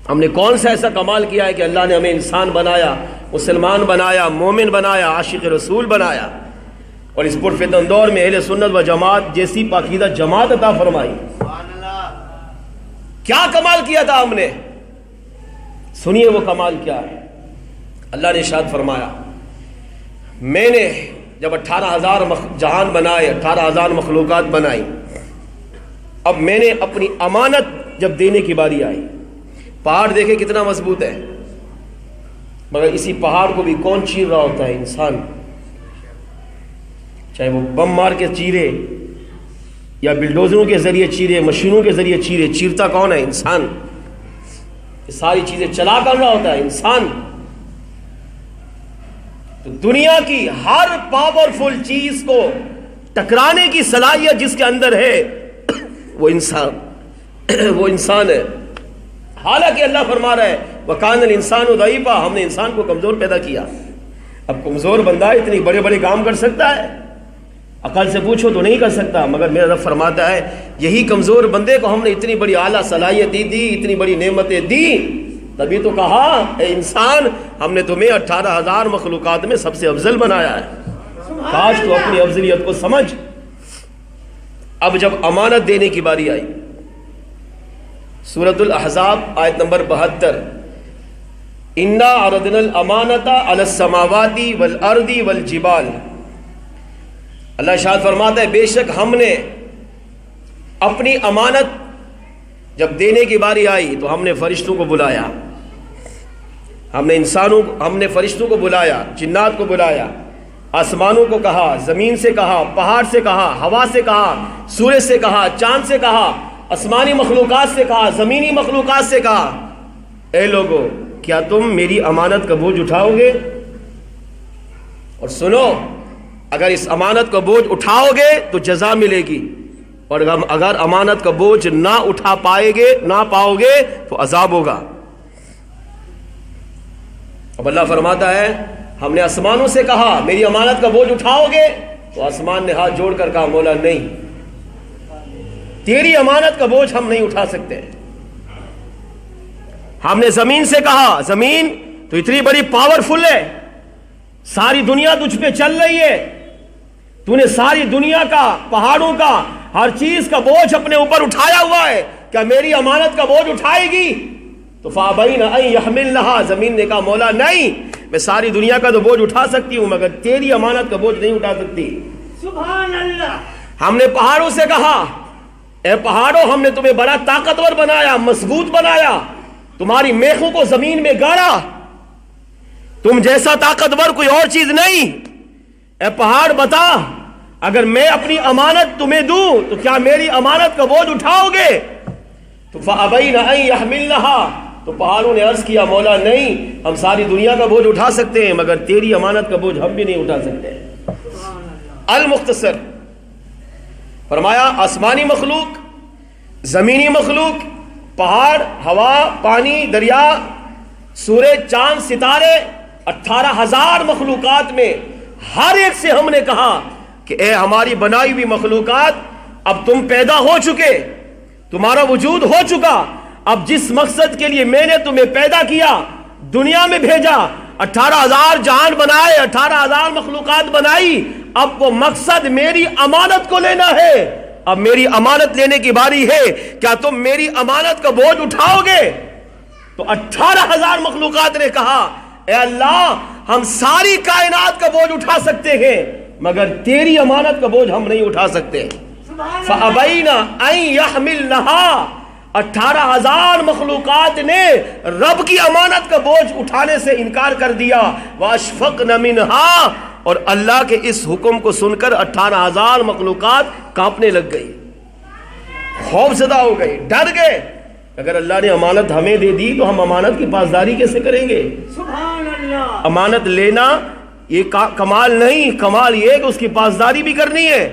ہم نے کون سا ایسا کمال کیا ہے کہ اللہ نے ہمیں انسان بنایا، مسلمان بنایا، مومن بنایا، عاشق رسول بنایا، اور اس پرفتن دور میں اہل سنت و جماعت جیسی پاکیزہ جماعت عطا فرمائی؟ کیا کمال کیا تھا ہم نے؟ سنیے وہ کمال کیا ہے۔ اللہ نے ارشاد فرمایا، میں نے جب 18,000 جہان بنائے، 18,000 مخلوقات بنائی، اب میں نے اپنی امانت جب دینے کی باری آئی، پہاڑ دیکھے کتنا مضبوط ہے، مگر اسی پہاڑ کو بھی کون چیر رہا ہوتا ہے؟ انسان، چاہے وہ بم مار کے چیرے یا بلڈوزروں کے ذریعے چیرے، مشینوں کے ذریعے چیرے، چیرتا کون ہے؟ انسان۔ یہ ساری چیزیں چلا کر رہا ہوتا ہے انسان۔ تو دنیا کی ہر پاورفل چیز کو ٹکرانے کی صلاحیت جس کے اندر ہے وہ انسان ہے۔ حالانکہ اللہ فرما رہا ہے وَكَانَ الْإِنسَانُ ضَعِيفًا، ہم نے انسان کو کمزور پیدا کیا۔ اب کمزور بندہ اتنی بڑے بڑے کام کر سکتا ہے؟ عقل سے پوچھو تو نہیں کر سکتا، مگر میرا رب فرماتا ہے یہی کمزور بندے کو ہم نے اتنی بڑی اعلیٰ صلاحیتیں دی، اتنی بڑی نعمتیں دی، تبھی تو کہا اے انسان ہم نے تمہیں 18,000 مخلوقات میں سب سے افضل بنایا ہے۔ کاش تو اپنی افضلیت کو سمجھ۔ اب جب امانت دینے کی باری آئی، سورۃ الاحزاب آیت نمبر 72، اِنَّا عَرَضْنَا الْأَمَانَةَ عَلَى السَّمَاوَاتِ وَالْأَرْضِ وَالْجِبَالِ، اللہ ارشاد فرماتا ہے بے شک ہم نے اپنی امانت جب دینے کی باری آئی تو ہم نے فرشتوں کو بلایا، ہم نے فرشتوں کو بلایا، جنات کو بلایا، آسمانوں کو کہا، زمین سے کہا، پہاڑ سے کہا، ہوا سے کہا، سورج سے کہا، چاند سے کہا، آسمانی مخلوقات سے کہا، زمینی مخلوقات سے کہا اے لوگو کیا تم میری امانت کا بوجھ اٹھاؤ گے؟ اور سنو، اگر اس امانت کا بوجھ اٹھاؤ گے تو جزا ملے گی، اور اگر امانت کا بوجھ نہ اٹھا پاؤ گے تو عذاب ہوگا۔ اب اللہ فرماتا ہے ہم نے آسمانوں سے کہا میری امانت کا بوجھ اٹھاؤ گے، تو آسمان نے ہاتھ جوڑ کر کہا مولا نہیں، تیری امانت کا بوجھ ہم نہیں اٹھا سکتے۔ ہم نے زمین سے کہا زمین تو اتنی بڑی پاورفل ہے، ساری دنیا تجھ پہ چل رہی ہے، تو نے ساری دنیا کا، پہاڑوں کا، ہر چیز کا بوجھ اپنے اوپر اٹھایا ہوا ہے، کیا میری امانت کا بوجھ اٹھائے گی؟ تو فَأَبَيْنَ أَن يَحْمِلْنَهَا، زمین نے کہا مولا نہیں، میں ساری دنیا کا تو بوجھ اٹھا سکتی ہوں مگر تیری امانت کا بوجھ نہیں اٹھا سکتی۔ سبحان اللہ۔ ہم نے پہاڑوں سے کہا اے پہاڑوں ہم نے تمہیں بڑا طاقتور بنایا، مضبوط بنایا، تمہاری میخوں کو زمین میں گاڑا، تم جیسا طاقتور کوئی اور چیز نہیں، اے پہاڑ بتا اگر میں اپنی امانت تمہیں دوں تو کیا میری امانت کا بوجھ اٹھاؤ گے؟ تو فَأَبَيْنَ أَن يَحْمِلْنَهَا، تو پہاڑوں نے عرض کیا مولا نہیں، ہم ساری دنیا کا بوجھ اٹھا سکتے ہیں مگر تیری امانت کا بوجھ ہم بھی نہیں اٹھا سکتے۔ المختصر فرمایا آسمانی مخلوق، زمینی مخلوق، پہاڑ، ہوا، پانی، دریا، سورج، چاند، ستارے، 18,000 مخلوقات میں ہر ایک سے ہم نے کہا کہ اے ہماری بنائی ہوئی مخلوقات اب تم پیدا ہو چکے، تمہارا وجود ہو چکا، اب جس مقصد کے لیے میں نے تمہیں پیدا کیا، دنیا میں بھیجا، 18,000 جہان بنائے، 18,000 مخلوقات بنائی، اب وہ مقصد میری امانت کو لینا ہے، اب میری امانت لینے کی باری ہے، کیا تم میری امانت کا بوجھ اٹھاؤ گے؟ تو 18,000 مخلوقات نے کہا اے اللہ ہم ساری کائنات کا بوجھ اٹھا سکتے ہیں مگر تیری امانت کا بوجھ ہم نہیں اٹھا سکتے۔ فَأَبَيْنَ أَن يَحْمِلْنَهَا، 18,000 مخلوقات نے رب کی امانت کا بوجھ اٹھانے سے انکار کر دیا۔ وَأَشْفَقْنَ مِنْهَا، اور اللہ کے اس حکم کو سن کر 18,000 مخلوقات کانپنے لگ گئی، خوف زدہ ہو گئی، ڈر گئے۔ اگر اللہ نے امانت ہمیں دے دی تو ہم امانت کی پاسداری کیسے کریں گے؟ سبحان اللہ۔ امانت لینا یہ کمال نہیں، کمال یہ ہے کہ اس کی پاسداری بھی کرنی ہے۔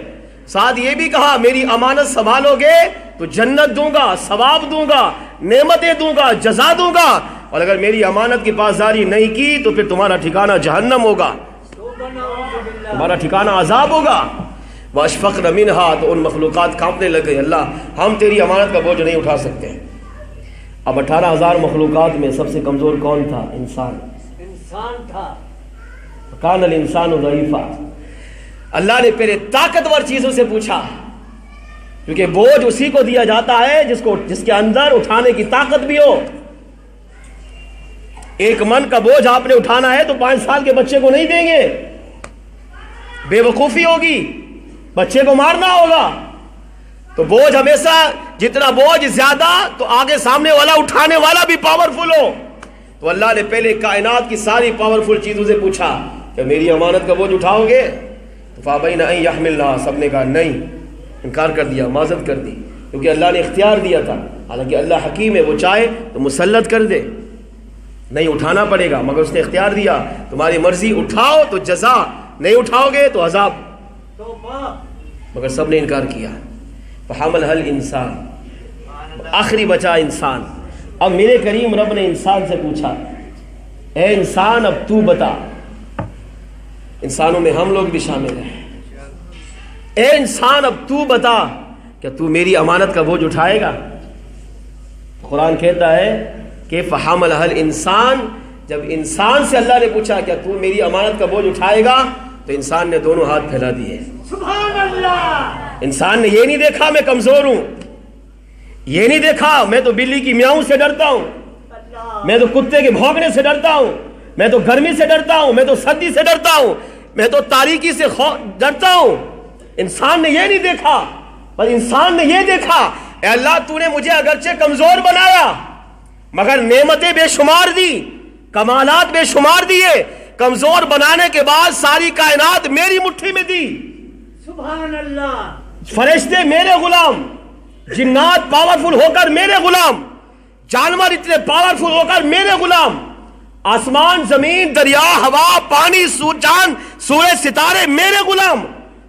ساتھ یہ بھی کہا میری امانت سنبھالو گے تو جنت دوں گا، ثواب دوں گا، نعمتیں دوں گا، جزا دوں گا، اور اگر میری امانت کی پاسداری نہیں کی تو پھر تمہارا ٹھکانہ جہنم ہوگا، تمہارا ٹھکانہ عذاب ہوگا۔ وَأَشْفَقْنَ مِنْهَا، تو ان مخلوقات کانپنے لگ گئے، اللہ ہم تیری امانت کا بوجھ نہیں اٹھا سکتے۔ اب 18,000 مخلوقات میں سب سے کمزور کون تھا؟ انسان. انسان تھا. کان الانسان ضعیفا. اللہ نے پہلے طاقتور چیزوں سے پوچھا، کیونکہ بوجھ اسی کو دیا جاتا ہے جس کے اندر اٹھانے کی طاقت بھی ہو. 1 من کا بوجھ آپ نے اٹھانا ہے تو 5 سال کے بچے کو نہیں دیں گے، بے وقوفی ہوگی، بچے کو مارنا ہوگا. تو بوجھ ہمیشہ جتنا بوجھ زیادہ تو آگے سامنے والا اٹھانے والا بھی پاورفل ہو. تو اللہ نے پہلے کائنات کی ساری پاورفل چیزوں سے پوچھا کہ میری امانت کا بوجھ اٹھاؤ گے؟ تو فابین ان یحملنھا، سب نے کہا نہیں، انکار کر دیا، معذرت کر دی، کیونکہ اللہ نے اختیار دیا تھا. حالانکہ اللہ حکیم ہے، وہ چاہے تو مسلط کر دے، نہیں اٹھانا پڑے گا، مگر اس نے اختیار دیا تمہاری مرضی، اٹھاؤ تو جزا، نہیں اٹھاؤ گے تو عذاب. مگر سب نے انکار کیا. فحملھا الانسان، آخری بچا انسان. اب میرے کریم رب نے انسان سے پوچھا، اے انسان اب تو بتا. انسانوں میں ہم لوگ بھی شامل ہیں. اے انسان اب تو بتا کہ تو میری امانت کا بوجھ اٹھائے گا؟ قرآن کہتا ہے کہ فحملھا الانسان، جب انسان سے اللہ نے پوچھا کہ تو میری امانت کا بوجھ اٹھائے گا تو انسان نے دونوں ہاتھ پھیلا دیے. سبحان اللہ. انسان نے یہ نہیں دیکھا میں کمزور ہوں، یہ نہیں دیکھا میں تو بلی کی میاؤں سے ڈرتا ہوں، میں تو کتے کے بھونکنے سے ڈرتا ہوں، میں تو گرمی سے ڈرتا ہوں، میں تو سردی سے ڈرتا ہوں، میں تو تاریکی سے ڈرتا ہوں. انسان نے یہ نہیں دیکھا، پر انسان نے یہ دیکھا اے اللہ تو نے مجھے اگرچہ کمزور بنایا مگر نعمتیں بے شمار دی، کمالات بے شمار دیے. کمزور بنانے کے بعد ساری کائنات میری مٹھی میں دی. سبحان اللہ. فرشتے میرے غلام، جنات پاورفل ہو کر میرے غلام، جانور اتنے پاورفل ہو کر میرے غلام، آسمان زمین دریا ہوا پانی چاند سورج ستارے میرے غلام.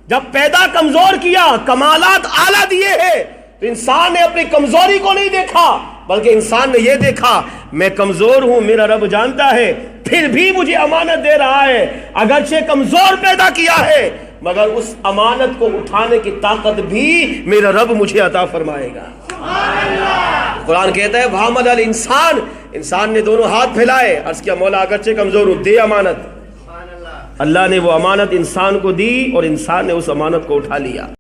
جب پیدا کمزور کیا، کمالات اعلیٰ دیے ہیں، تو انسان نے اپنی کمزوری کو نہیں دیکھا بلکہ انسان نے یہ دیکھا میں کمزور ہوں، میرا رب جانتا ہے، پھر بھی مجھے امانت دے رہا ہے. اگرچہ کمزور پیدا کیا ہے مگر اس امانت کو اٹھانے کی طاقت بھی میرا رب مجھے عطا فرمائے گا. قرآن کہتا ہے فحملھا الانسان، انسان نے دونوں ہاتھ پھیلائے، عرض کیا مولا اگرچہ کمزور ہوں دے امانت. اللہ نے وہ امانت انسان کو دی اور انسان نے اس امانت کو اٹھا لیا.